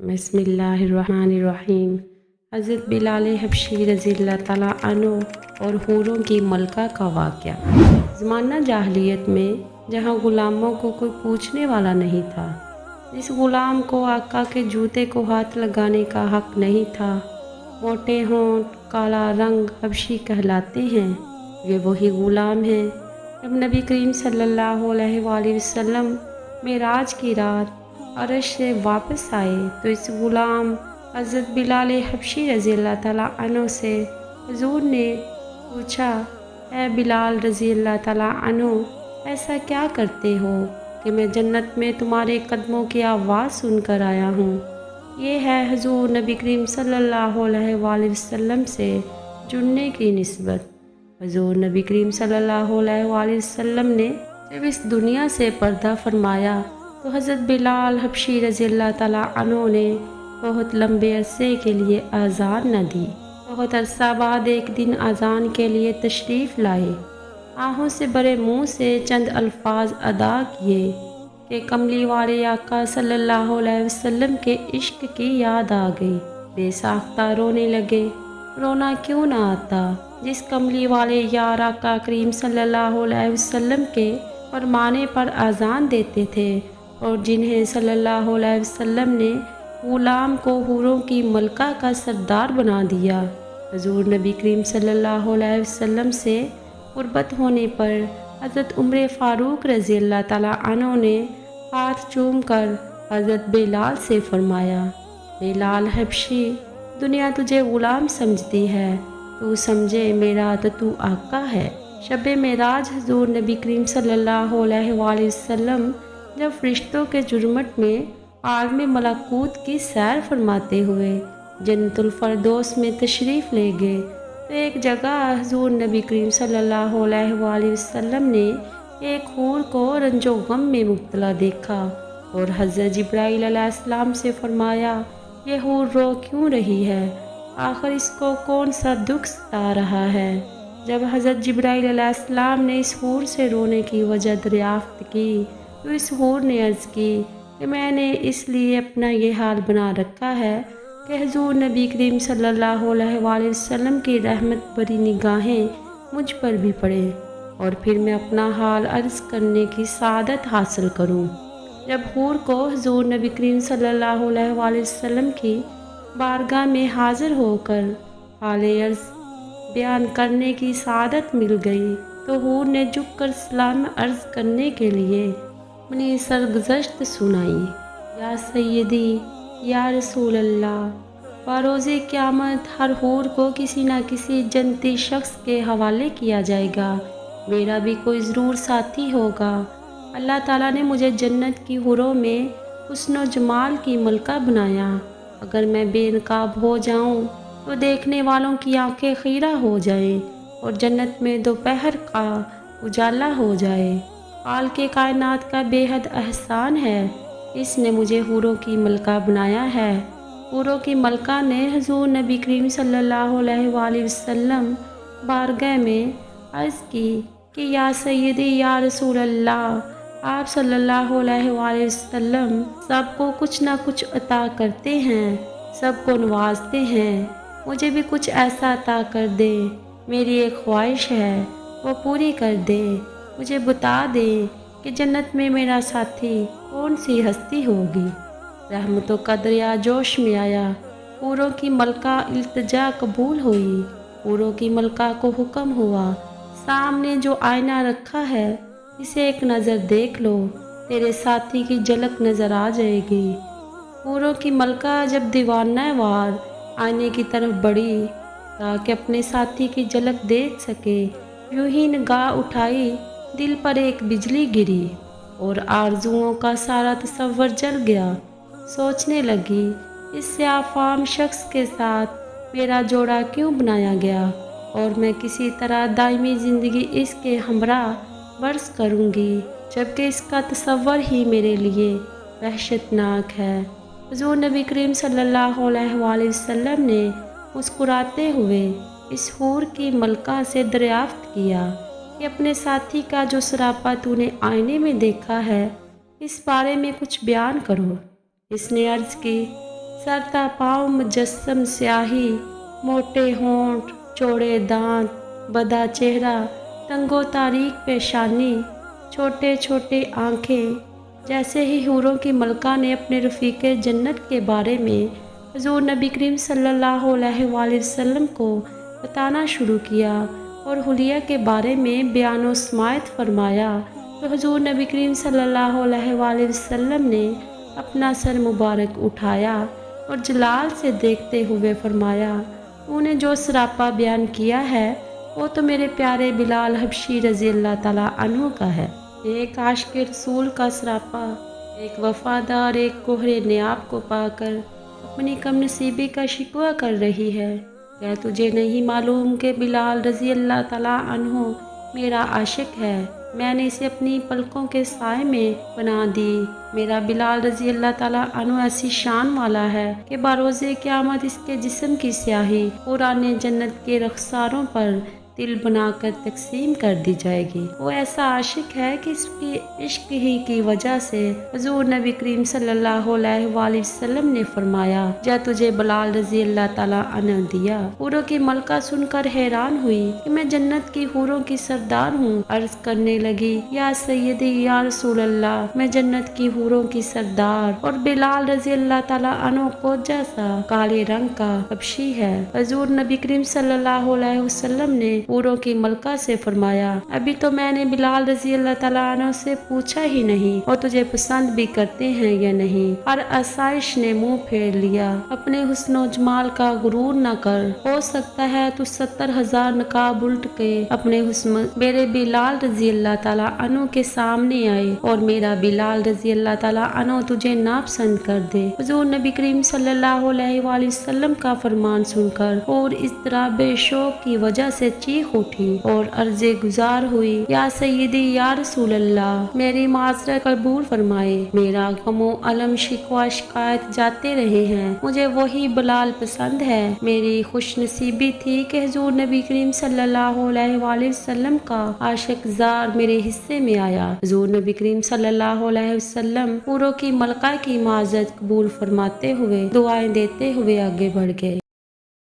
बिस्मिल्लाहिर्रहमानिर्रहीम। हज़रत बिलाल हबशी रज़ी अल्लाह ताला अन्हु और हूरों की मलका का वाक़या। ज़माना जाहलियत में जहाँ ग़ुलामों को कोई पूछने वाला नहीं था, जिस ग़ुलाम को आका के जूते को हाथ लगाने का हक़ नहीं था, मोटे होंठ, काला रंग, हबशी कहलाते हैं, वे वही ग़ुलाम हैं। जब नबी करीम सल्लल्लाहु अलैहि वसल्लम मेराज की रात अर्श से वापस आए तो इस ग़ुलाम हज़रत बिलाल हबशी रज़ी अल्लाह ताला अन्हु से हुज़ूर ने पूछा, ऐ बिलाल रज़ी अल्लाह ताला अन्हु, ऐसा क्या करते हो कि मैं जन्नत में तुम्हारे कदमों की आवाज़ सुनकर आया हूँ। ये है हुज़ूर नबी करीम सल्लल्लाहु अलैहि वसल्लम से जुड़ने की निस्बत। हुज़ूर नबी करीम सल्लल्लाहु अलैहि वसल्लम ने जब इस दुनिया से पर्दा फरमाया तो हज़रत बिलाल हबशी रज़ी अल्लाह ताला अन्हु ने बहुत लंबे अरसे के लिए आज़ान न दी। बहुत अरसा बाद एक दिन आज़ान के लिए तशरीफ़ लाए। आहों से भरे मुँह से चंद अल्फाज अदा किए कि कमली वाले आका सल्लल्लाहु अलैहि वसल्लम के इश्क की याद आ गई। बेसाख्ता रोने लगे। रोना क्यों ना आता जिस कमली वाले यार आका करीम सल्लल्लाहु अलैहि वसल्लम के फरमाने पर आज़ान देते थे और जिन्हें सल्लल्लाहु अलैहि वसल्लम ने ग़ुलाम को हूरों की मलका का सरदार बना दिया। हुज़ूर नबी करीम सल्लल्लाहु अलैहि वसल्लम से क़ुर्बत होने पर हज़रत उमर फ़ारूक रज़ी अल्लाह ताला अन्हु ने हाथ चूम कर हज़रत बिलाल से फ़रमाया, बिलाल हबशी, दुनिया तुझे ग़ुलाम समझती है, तू समझे मेरा तो तू आका है। शब मेराज हुज़ूर नबी करीम सल्लल्लाहु अलैहि वसल्लम जब फरिश्तों के जुर्मट में आलम मलाकूत की सैर फरमाते हुए जन्नतुल फ़रदौस में तशरीफ़ ले गए तो एक जगह हुज़ूर नबी करीम सल्लल्लाहु अलैहि वसल्लम ने एक हूर को रंजो गम में मुब्तला देखा और हज़रत जिब्राईल अलैहिस्सलाम से फरमाया, ये हूर रो क्यों रही है, आखिर इसको कौन सा दुख सता रहा है। जब हज़रत जिब्राईल अलैहिस्सलाम ने इस हूर से रोने की वजह दरियाफ़्त की तो इस हूर ने अर्ज़ की कि मैंने इसलिए अपना ये हाल बना रखा है कि हुज़ूर नबी करीम सल्लल्लाहु अलैहि वसल्लम की रहमत भरी निगाहें मुझ पर भी पड़े और फिर मैं अपना हाल अर्ज़ करने की सादत हासिल करूं। जब हूर को हुज़ूर नबी करीम सल्लल्लाहु अलैहि वसल्लम की बारगाह में हाज़िर होकर हाल अर्ज़ बयान करने की सादत मिल गई तो हूर ने झुककर सलाम अर्ज़ करने के लिए अपनी सरगुज़श्त सुनाई। या सैयदी, या रसूल अल्लाह, बरोज़े क़यामत हर हूर को किसी न किसी जन्नती शख्स के हवाले किया जाएगा। मेरा भी कोई ज़रूर साथी होगा। अल्लाह ताला ने मुझे जन्नत की हूरों में हुस्न जमाल की मलका बनाया। अगर मैं बेनकाब हो जाऊं तो देखने वालों की आंखें खीरा हो जाएं और जन्नत में दोपहर का उजाला हो जाए। आल के कायनात का बेहद एहसान है, इसने मुझे हूरों की मलका बनाया है। हूरों की मलका ने हुज़ूर नबी करीम सल्लल्लाहु अलैहि वसल्लम बारगाह में अर्ज़ की कि या सैयदी, या रसूल अल्लाह, आप सल्लल्लाहु अलैहि वसल्लम सबको कुछ ना कुछ अता करते हैं, सबको नवाजते हैं, मुझे भी कुछ ऐसा अता कर दे। मेरी एक ख्वाहिश है, वो पूरी कर दे। मुझे बता दे कि जन्नत में मेरा साथी कौन सी हस्ती होगी। रहमतों का दरिया जोश में आया। हूरों की मलका इल्तिजा कबूल हुई। हूरों की मलका को हुक्म हुआ, सामने जो आईना रखा है इसे एक नज़र देख लो, तेरे साथी की झलक नज़र आ जाएगी। हूरों की मलका जब दीवाना वार आईने की तरफ बढ़ी ताकि अपने साथी की झलक देख सके, यूं ही निगाह उठाई, दिल पर एक बिजली गिरी और आरजुओं का सारा तसव्वुर जल गया। सोचने लगी, इससे आफाम शख्स के साथ मेरा जोड़ा क्यों बनाया गया और मैं किसी तरह दायमी ज़िंदगी इसके हमरा बरस करूँगी, जबकि इसका तसव्वुर ही मेरे लिए वहशतनाक है। हुज़ूर नबी करीम सल्लल्लाहु अलैहि वसल्लम ने मुस्कुराते हुए इस हूर की मलका से दरियाफ़्त किया कि अपने साथी का जो सरापा तूने आईने में देखा है, इस बारे में कुछ बयान करो। इसने अर्ज़ की, सर ता पाँव मुजस्सम स्याही, मोटे होंठ, चौड़े दांत, बदा चेहरा, तंगो तारीक पेशानी, छोटे छोटे आँखें। जैसे ही हूरों की मलका ने अपने रफ़ीक़े जन्नत के बारे में हुज़ूर नबी करीम सल्लल्लाहु अलैहि वसल्लम को बताना शुरू किया और हुलिया के बारे में बयान समाअत फरमाया, तो हुज़ूर नबी करीम सल्लल्लाहु अलैहि वसल्लम ने अपना सर मुबारक उठाया और जलाल से देखते हुए फरमाया, तूने जो सरापा बयान किया है वो तो मेरे प्यारे बिलाल हबशी रज़ी अल्लाह ताला अन्हु का है। एक आशिक रसूल का सरापा, एक वफ़ादार एक कोहरे नियाब को पाकर अपनी कम नसीबी का शिकवा कर रही है। क्या तुझे नहीं मालूम कि बिलाल रज़ी अल्लाह ताला अन्हु मेरा आशिक है? मैंने इसे अपनी पलकों के साए में बना दी। मेरा बिलाल रज़ी अल्लाह ताला अन्हु ऐसी शान वाला है कि बरोज़े क़यामत इसके जिस्म की स्याही पुराने जन्नत के रखसारों पर तिल बनाकर तकसीम कर दी जाएगी। वो ऐसा आशिक है कि इसकी इश्क ही की वजह से हुज़ूर नबी करीम सल्लल्लाहु अलैहि वसल्लम ने फरमाया, जा तुझे बिलाल रज़ी अल्लाह ताला अन्हु दिया। हूरों की मलका सुनकर हैरान हुई कि मैं जन्नत की हूरों की सरदार हूँ। अर्ज करने लगी, या सैयदी या रसूल अल्लाह, मैं जन्नत की हूरों की सरदार और बिलाल रज़ी अल्लाह ताला अन्हु को जैसा काले रंग का हबशी है। हुज़ूर नबी करीम सल्लल्लाहु अलैहि वसल्लम ने हूरों की मलका से फरमाया, अभी तो मैंने बिलाल रज़ी अल्लाह ताला अन्हु से पूछा ही नहीं और तुझे पसंद भी करते हैं या नहीं। और आसाइश ने मुंह फेर लिया, अपने हुस्नो जमाल का गुरूर न कर, हो सकता है तू 70,000 नकाब उल्ट के अपने हुस्न मेरे बिलाल रज़ी अल्लाह ताला अन्हु के सामने आए और मेरा बिलाल रज़ी अल्लाह ताला अन्हु तुझे नापसंद कर दे। हुज़ूर नबी करीम सल्लल्लाहु अलैहि वसल्लम का फरमान सुनकर और इस तरह बेशौक की वजह से चीख उठी और अर्ज़े गुजार हुई, या सैयदी या रसूल अल्लाह, मेरी माज़रत कबूल फरमाए। मेरा गमो अलम शिकवा शिकायत जाते रहे हैं, मुझे वही बिलाल पसंद है। मेरी खुश नसीबी थी कि हुज़ूर नबी करीम सल्लल्लाहु अलैहि वसल्लम का आशिक ज़ार मेरे हिस्से में आया। हुज़ूर नबी करीम सल्लल्लाहु अलैहि वसल्लम हूरों की मलका की माज़रत कबूल फरमाते हुए दुआएं देते हुए आगे बढ़ गए।